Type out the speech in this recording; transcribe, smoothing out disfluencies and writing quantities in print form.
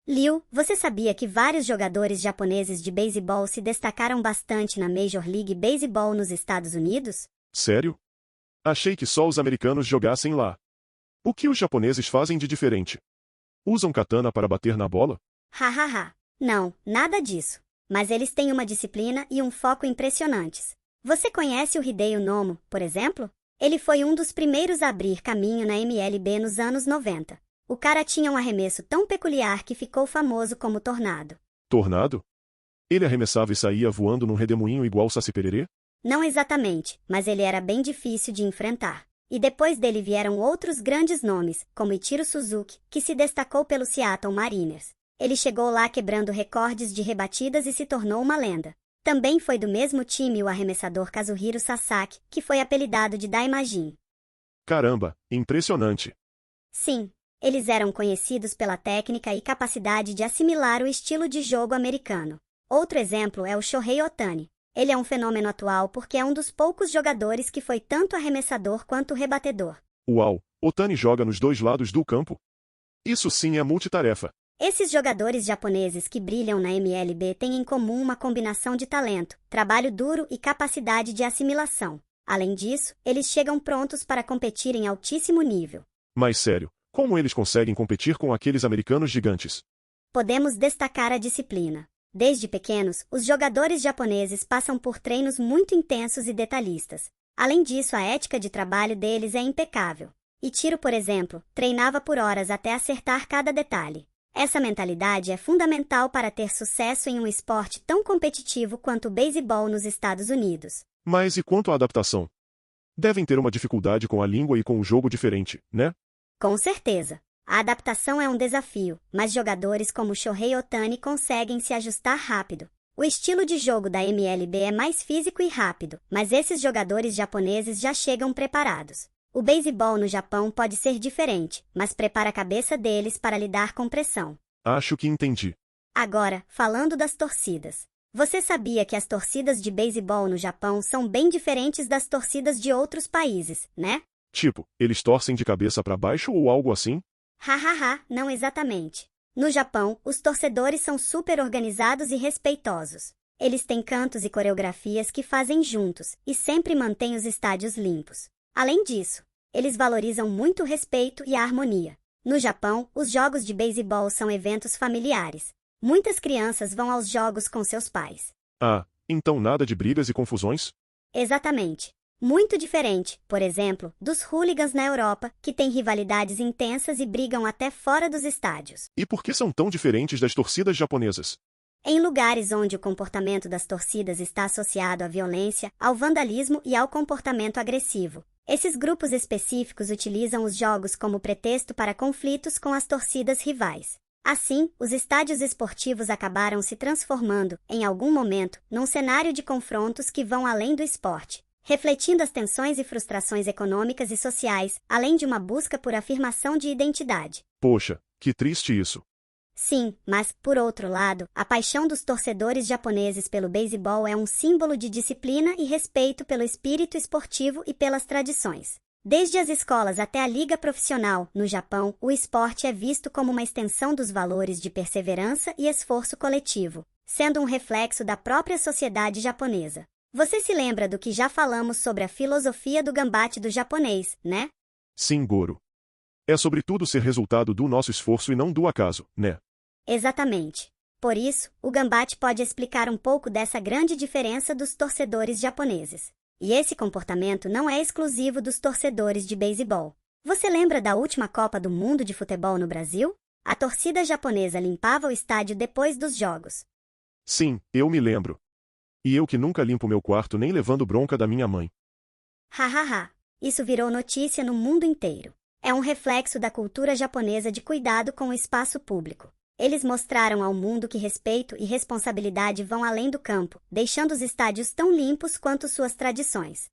Liu, você sabia que vários jogadores japoneses de beisebol se destacaram bastante na Major League Baseball nos Estados Unidos? Sério? Achei que só os americanos jogassem lá. O que os japoneses fazem de diferente? Usam katana para bater na bola? Hahaha. Não, nada disso. Mas eles têm uma disciplina e um foco impressionantes. Você conhece o Hideo Nomo, por exemplo? Ele foi um dos primeiros a abrir caminho na MLB nos anos 90. O cara tinha um arremesso tão peculiar que ficou famoso como Tornado. Tornado? Ele arremessava e saía voando num redemoinho igual Saci Pererê? Não exatamente, mas ele era bem difícil de enfrentar. E depois dele vieram outros grandes nomes, como Ichiro Suzuki, que se destacou pelo Seattle Mariners. Ele chegou lá quebrando recordes de rebatidas e se tornou uma lenda. Também foi do mesmo time o arremessador Kazuhiro Sasaki, que foi apelidado de Daimajin. Caramba, impressionante. Sim, eles eram conhecidos pela técnica e capacidade de assimilar o estilo de jogo americano. Outro exemplo é o Shohei Ohtani. Ele é um fenômeno atual porque é um dos poucos jogadores que foi tanto arremessador quanto rebatedor. Uau, Ohtani joga nos dois lados do campo? Isso sim é multitarefa. Esses jogadores japoneses que brilham na MLB têm em comum uma combinação de talento, trabalho duro e capacidade de assimilação. Além disso, eles chegam prontos para competir em altíssimo nível. Mas sério, como eles conseguem competir com aqueles americanos gigantes? Podemos destacar a disciplina. Desde pequenos, os jogadores japoneses passam por treinos muito intensos e detalhistas. Além disso, a ética de trabalho deles é impecável. Ichiro, por exemplo, treinava por horas até acertar cada detalhe. Essa mentalidade é fundamental para ter sucesso em um esporte tão competitivo quanto o beisebol nos Estados Unidos. Mas e quanto à adaptação? Devem ter uma dificuldade com a língua e com um jogo diferente, né? Com certeza. A adaptação é um desafio, mas jogadores como Shohei Ohtani conseguem se ajustar rápido. O estilo de jogo da MLB é mais físico e rápido, mas esses jogadores japoneses já chegam preparados. O beisebol no Japão pode ser diferente, mas prepara a cabeça deles para lidar com pressão. Acho que entendi. Agora, falando das torcidas. Você sabia que as torcidas de beisebol no Japão são bem diferentes das torcidas de outros países, né? Tipo, eles torcem de cabeça para baixo ou algo assim? Hahaha, não exatamente. No Japão, os torcedores são super organizados e respeitosos. Eles têm cantos e coreografias que fazem juntos, e sempre mantêm os estádios limpos. Além disso, eles valorizam muito o respeito e a harmonia. No Japão, os jogos de beisebol são eventos familiares. Muitas crianças vão aos jogos com seus pais. Ah, então nada de brigas e confusões? Exatamente. Muito diferente, por exemplo, dos hooligans na Europa, que têm rivalidades intensas e brigam até fora dos estádios. E por que são tão diferentes das torcidas japonesas? Em lugares onde o comportamento das torcidas está associado à violência, ao vandalismo e ao comportamento agressivo, esses grupos específicos utilizam os jogos como pretexto para conflitos com as torcidas rivais. Assim, os estádios esportivos acabaram se transformando, em algum momento, num cenário de confrontos que vão além do esporte, refletindo as tensões e frustrações econômicas e sociais, além de uma busca por afirmação de identidade. Poxa, que triste isso. Sim, mas, por outro lado, a paixão dos torcedores japoneses pelo beisebol é um símbolo de disciplina e respeito pelo espírito esportivo e pelas tradições. Desde as escolas até a liga profissional, no Japão, o esporte é visto como uma extensão dos valores de perseverança e esforço coletivo, sendo um reflexo da própria sociedade japonesa. Você se lembra do que já falamos sobre a filosofia do gambate do japonês, né? Sim, Goro. É sobretudo ser resultado do nosso esforço e não do acaso, né? Exatamente. Por isso, o gambate pode explicar um pouco dessa grande diferença dos torcedores japoneses. E esse comportamento não é exclusivo dos torcedores de beisebol. Você lembra da última Copa do Mundo de futebol no Brasil? A torcida japonesa limpava o estádio depois dos jogos. Sim, eu me lembro. E eu que nunca limpo meu quarto nem levando bronca da minha mãe. Hahaha. Isso virou notícia no mundo inteiro. É um reflexo da cultura japonesa de cuidado com o espaço público. Eles mostraram ao mundo que respeito e responsabilidade vão além do campo, deixando os estádios tão limpos quanto suas tradições.